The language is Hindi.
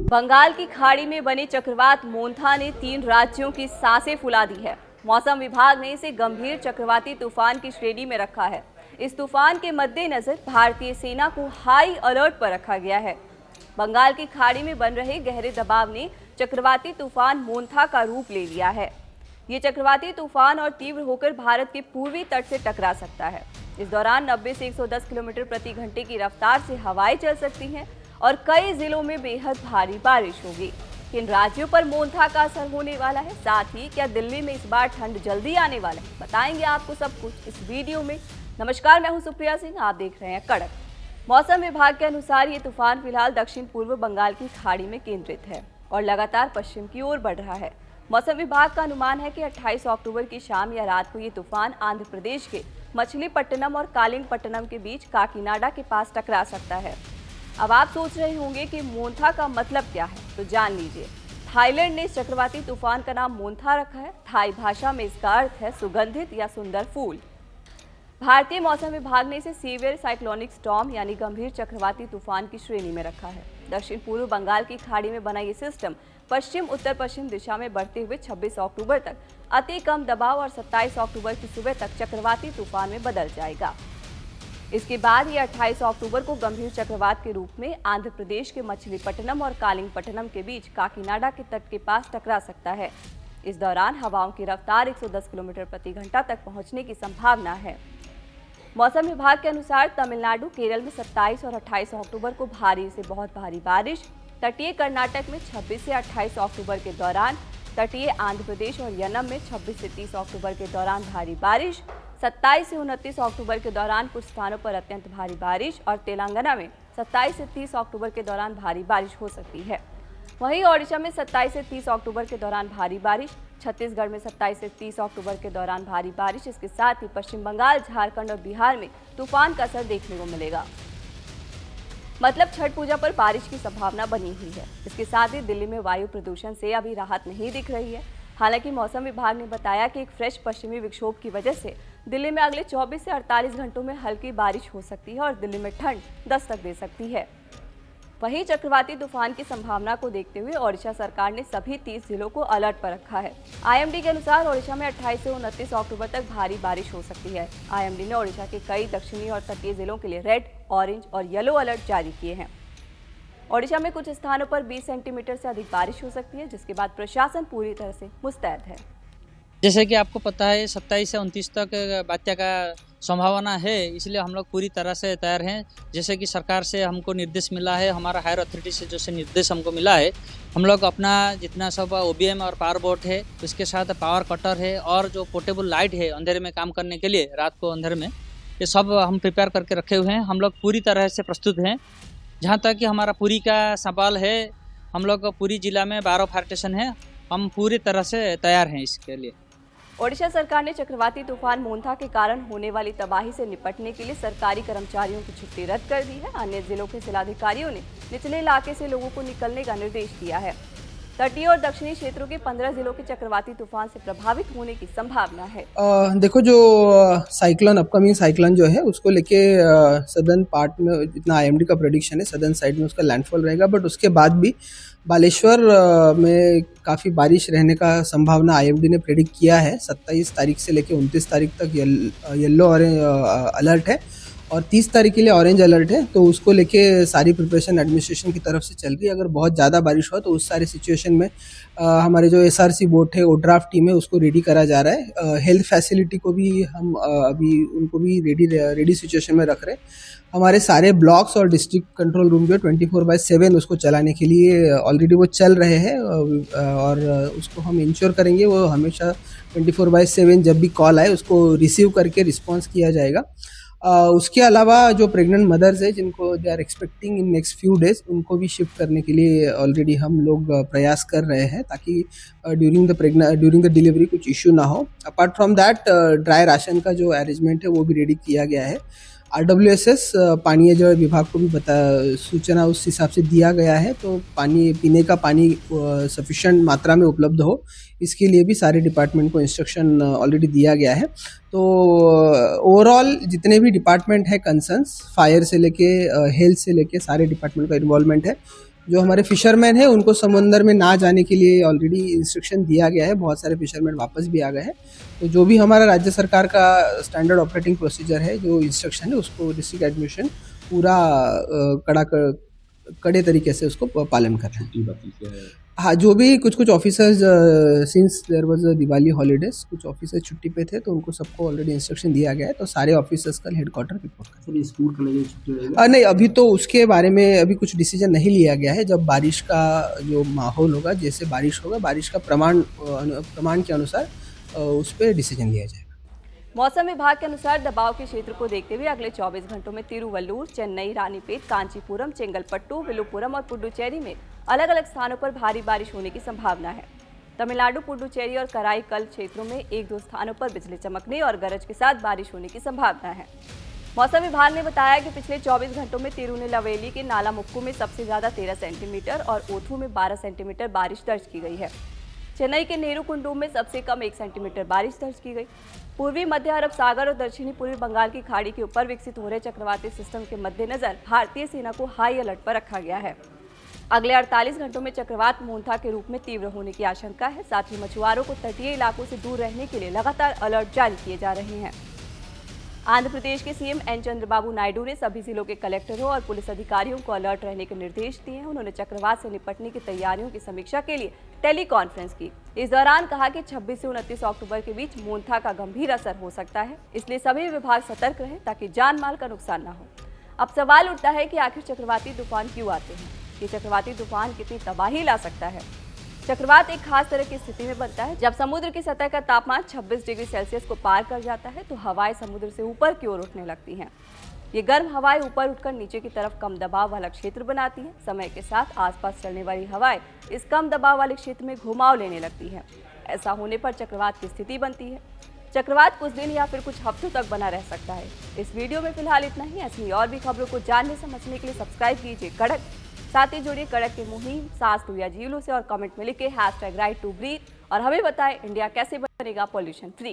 बंगाल की खाड़ी में बने चक्रवात मोंथा ने 3 राज्यों की सांसें फुला दी है। मौसम विभाग ने इसे गंभीर चक्रवाती तूफान की श्रेणी में रखा है। इस तूफान के मद्देनजर भारतीय सेना को हाई अलर्ट पर रखा गया है। बंगाल की खाड़ी में बन रहे गहरे दबाव ने चक्रवाती तूफान मोंथा का रूप ले लिया है। ये चक्रवाती तूफान और तीव्र होकर भारत के पूर्वी तट से टकरा सकता है। इस दौरान 90 से 110 किलोमीटर प्रति घंटे की रफ्तार से हवाएं चल सकती हैं और कई जिलों में बेहद भारी बारिश होगी। किन राज्यों पर मोंथा का असर होने वाला है, साथ ही क्या दिल्ली में इस बार ठंड जल्दी आने वाला है, बताएंगे आपको सब कुछ इस वीडियो में। नमस्कार, मैं हूं सुप्रिया सिंह, आप देख रहे हैं कड़क। मौसम विभाग के अनुसार ये तूफान फिलहाल दक्षिण पूर्व बंगाल की खाड़ी में केंद्रित है और लगातार पश्चिम की ओर बढ़ रहा है। मौसम विभाग का अनुमान है कि 28 अक्टूबर की शाम या रात को ये तूफान आंध्र प्रदेश के मछलीपट्टनम और कालिंगपट्टनम के बीच काकीनाडा के पास टकरा सकता है। अब आप सोच रहे होंगे कि मोंथा का मतलब क्या है, तो जान लीजिए। थाईलैंड ने इस चक्रवाती तूफान का नाम मोंथा रखा है। थाई भाषा में इसका अर्थ है सुगंधित या सुंदर फूल। भारतीय मौसम विभाग ने इसे सीवियर साइक्लोनिक स्टॉर्म यानी गंभीर चक्रवाती तूफान की श्रेणी में रखा है। दक्षिण पूर्व बंगाल की खाड़ी में बना ये सिस्टम पश्चिम उत्तर पश्चिम दिशा में बढ़ते हुए 26 अक्टूबर तक अति कम दबाव और 27 अक्टूबर की सुबह तक चक्रवाती तूफान में बदल जाएगा। इसके बाद ये 28 अक्टूबर को गंभीर चक्रवात के रूप में आंध्र प्रदेश के मछलीपट्टनम और कालिंगपट्टनम के बीच काकीनाडा के तट के पास टकरा सकता है। इस दौरान हवाओं की रफ्तार 110 किलोमीटर प्रति घंटा तक पहुंचने की संभावना है। मौसम विभाग के अनुसार तमिलनाडु, केरल में 27 और 28 अक्टूबर को भारी से बहुत भारी बारिश, तटीय कर्नाटक में 26 से 28 अक्टूबर के दौरान, तटीय आंध्र प्रदेश और यनम में 26 से 30 अक्टूबर के दौरान भारी बारिश, 27 से 29 अक्टूबर के दौरान कुछ स्थानों पर अत्यंत भारी बारिश और तेलंगाना में 27 से 30 अक्टूबर के दौरान भारी बारिश हो सकती है। वहीं ओडिशा में 27 से 30 अक्टूबर के दौरान भारी बारिश, छत्तीसगढ़ में 27 से 30 अक्टूबर के दौरान भारी बारिश। इसके साथ ही पश्चिम बंगाल, झारखंड और बिहार में तूफान का असर देखने को मिलेगा। मतलब छठ पूजा पर बारिश की संभावना बनी हुई है। इसके साथ ही दिल्ली में वायु प्रदूषण से अभी राहत नहीं दिख रही है। हालांकि मौसम विभाग ने बताया कि एक फ्रेश पश्चिमी विक्षोभ की वजह से दिल्ली में अगले 24 से 48 घंटों में हल्की बारिश हो सकती है और दिल्ली में ठंड दस्तक दे सकती है। वहीं चक्रवाती तूफान की संभावना को देखते हुए ओडिशा सरकार ने सभी 30 जिलों को अलर्ट पर रखा है। आईएमडी के अनुसार ओडिशा में 28 से 29 अक्टूबर तक भारी बारिश हो सकती है। आईएमडी ने ओडिशा के कई दक्षिणी और तटीय जिलों के लिए रेड, ऑरेंज और येलो अलर्ट जारी किए हैं। ओडिशा में कुछ स्थानों पर 20 सेंटीमीटर से अधिक बारिश हो सकती है, जिसके बाद प्रशासन पूरी तरह से मुस्तैद है। जैसे कि आपको पता है 27 से 29 तक बात्या का संभावना है, इसलिए हम लोग पूरी तरह से तैयार हैं। जैसे कि सरकार से हमको निर्देश मिला है, हमारा हायर अथॉरिटी से जैसे निर्देश हमको मिला है, हम लोग अपना जितना सब ओबीएम और पावर बोट है, उसके साथ पावर कटर है और जो पोर्टेबल लाइट है अंधेरे में काम करने के लिए, रात को अंधेरे में, ये सब हम प्रिपेयर करके रखे हुए हैं। हम लोग पूरी तरह से प्रस्तुत हैं। जहाँ तक कि हमारा पुरी का सवाल है, हम लोग पुरी जिला में 12 फायर स्टेशन है, हम पूरी तरह से तैयार हैं इसके लिए। ओडिशा सरकार ने चक्रवाती तूफान मोंथा के कारण होने वाली तबाही से निपटने के लिए सरकारी कर्मचारियों की छुट्टी रद्द कर दी है। अन्य जिलों के जिलाधिकारियों ने निचले इलाके से लोगों को निकलने का निर्देश दिया है। तटीय और दक्षिणी क्षेत्रों के 15 जिलों के चक्रवाती तूफान से प्रभावित होने की संभावना है। देखो, जो साइक्लोन अपकमिंग साइक्लोन जो है उसको लेके सदर्न पार्ट में जितना आईएमडी का प्रेडिक्शन है, सदर्न साइड में उसका लैंडफॉल रहेगा। बट उसके बाद भी बालेश्वर में काफ़ी बारिश रहने का संभावना आईएमडी ने प्रेडिक्ट किया है। 27 तारीख से लेके 29 तारीख तक येलो ऑरेंज अलर्ट है और 30 तारीख के लिए ऑरेंज अलर्ट है। तो उसको लेके सारी प्रिपरेशन एडमिनिस्ट्रेशन की तरफ से चल रही है। अगर बहुत ज़्यादा बारिश हो तो उस सारे सिचुएशन में हमारे जो एसआरसी बोट है, ओड्राफ्ट टीम है, उसको रेडी करा जा रहा है। हेल्थ फैसिलिटी को भी हम अभी उनको भी रेडी सिचुएशन में रख रहे हैं। हमारे सारे ब्लॉक्स और डिस्ट्रिक्ट कंट्रोल रूम जो 24/7 उसको चलाने के लिए ऑलरेडी वो चल रहे हैं और उसको हम इंश्योर करेंगे वो हमेशा 24/7 जब भी कॉल आए उसको रिसीव करके रिस्पॉन्स किया जाएगा। उसके अलावा जो प्रेग्नेंट मदर्स है जिनको they are expecting in next few days, उनको भी शिफ्ट करने के लिए ऑलरेडी हम लोग प्रयास कर रहे हैं ताकि ड्यूरिंग द डिलीवरी कुछ इश्यू ना हो। Apart from that dry ration का जो अरेंजमेंट है वो भी रेडी किया गया है। RWSS पानी जल विभाग को भी सूचना उस हिसाब से दिया गया है, तो पानी पीने का पानी सफिशिएंट मात्रा में उपलब्ध हो, इसके लिए भी सारे डिपार्टमेंट को इंस्ट्रक्शन ऑलरेडी दिया गया है। तो ओवरऑल जितने भी डिपार्टमेंट है कंसर्न्स, फायर से लेके हेल्थ से लेके सारे डिपार्टमेंट का इन्वॉल्वमेंट है। जो हमारे फिशरमैन हैं उनको समुंदर में ना जाने के लिए ऑलरेडी इंस्ट्रक्शन दिया गया है। बहुत सारे फिशरमैन वापस भी आ गए हैं। तो जो भी हमारा राज्य सरकार का स्टैंडर्ड ऑपरेटिंग प्रोसीजर है, जो इंस्ट्रक्शन है, उसको डिस्ट्रिक्ट एडमिनिस्ट्रेशन पूरा कड़े तरीके से उसको पालन कर रहे हैं। हाँ, जो भी कुछ officers since there was a Diwali holidays, कुछ ऑफिसर्स छुट्टी पे थे, तो उनको सबको ऑलरेडी इंस्ट्रक्शन दिया गया है। तो सारे ऑफिसर्स कल हेडक्वार्टर रिपोर्ट कर सर स्कूल कॉलेज छुट्टी रहेगा? नहीं, अभी तो उसके बारे में अभी कुछ डिसीजन नहीं लिया गया है। जब बारिश का जो माहौल होगा, जैसे बारिश होगा, बारिश का प्रमाण के अनुसार उस पर डिसीजन लिया जाएगा। मौसम विभाग के अनुसार दबाव के क्षेत्र को देखते हुए अगले 24 घंटों में तिरुवल्लुर, चेन्नई, रानीपेट, कांचीपुरम, चेंगलपट्टू, विलुपुरम और पुडुचेरी में अलग अलग स्थानों पर भारी बारिश होने की संभावना है। तमिलनाडु, पुडुचेरी और कराईकल क्षेत्रों में 1-2 स्थानों पर बिजली चमकने और गरज के साथ बारिश होने की संभावना है। मौसम विभाग ने बताया कि पिछले 24 घंटों में तिरुनेलवेली के नालामुक्कू में सबसे ज्यादा 13 सेंटीमीटर और ओथू में 12 सेंटीमीटर बारिश दर्ज की गई है। चेन्नई के नेरुकुंडुम में सबसे कम 1 सेंटीमीटर बारिश दर्ज की गई। पूर्वी मध्य अरब सागर और दक्षिणी पूर्वी बंगाल की खाड़ी के ऊपर विकसित हो रहे चक्रवाती सिस्टम के मद्देनजर भारतीय सेना को हाई अलर्ट पर रखा गया है। अगले 48 घंटों में चक्रवात मोंथा के रूप में तीव्र होने की आशंका है। साथ ही मछुआरों को तटीय इलाकों से दूर रहने के लिए लगातार अलर्ट जारी किए जा रहे हैं। आंध्र प्रदेश के सीएम एन चंद्रबाबू नायडू ने सभी जिलों के कलेक्टरों और पुलिस अधिकारियों को अलर्ट रहने के निर्देश दिए हैं। उन्होंने चक्रवात से निपटने की तैयारियों की समीक्षा के लिए टेली कॉन्फ्रेंस की। इस दौरान कहा कि 26 से 29 अक्टूबर के बीच मोंथा का गंभीर असर हो सकता है, इसलिए सभी विभाग सतर्क रहें ताकि जान माल का नुकसान न हो। अब सवाल उठता है कि आखिर चक्रवाती तूफान क्यों आते हैं? ये चक्रवाती तूफान कितनी तबाही ला सकता है? चक्रवात एक खास तरह की स्थिति में बनता है जब समुद्र की सतह का तापमान 26 डिग्री सेल्सियस को पार कर जाता है तो हवाएं समुद्र से ऊपर की ओर उठने लगती हैं। ये गर्म हवाएं ऊपर उठकर नीचे की तरफ कम दबाव वाला क्षेत्र बनाती हैं। समय के साथ आसपास चलने वाली हवाएं इस कम दबाव वाले क्षेत्र में घुमाव लेने लगती हैं। ऐसा होने पर चक्रवात की स्थिति बनती है। चक्रवात कुछ दिन या फिर कुछ हफ्तों तक बना रह सकता है। इस वीडियो में फिलहाल इतना ही। ऐसी और भी खबरों को जानने समझने के लिए सब्सक्राइब कीजिए कड़क। साथ ही जुड़िए कड़क की मुहिम सांस लो या जी लो से और कमेंट में लिखे #right2breathe और हमें बताएं इंडिया कैसे बनेगा पॉल्यूशन फ्री।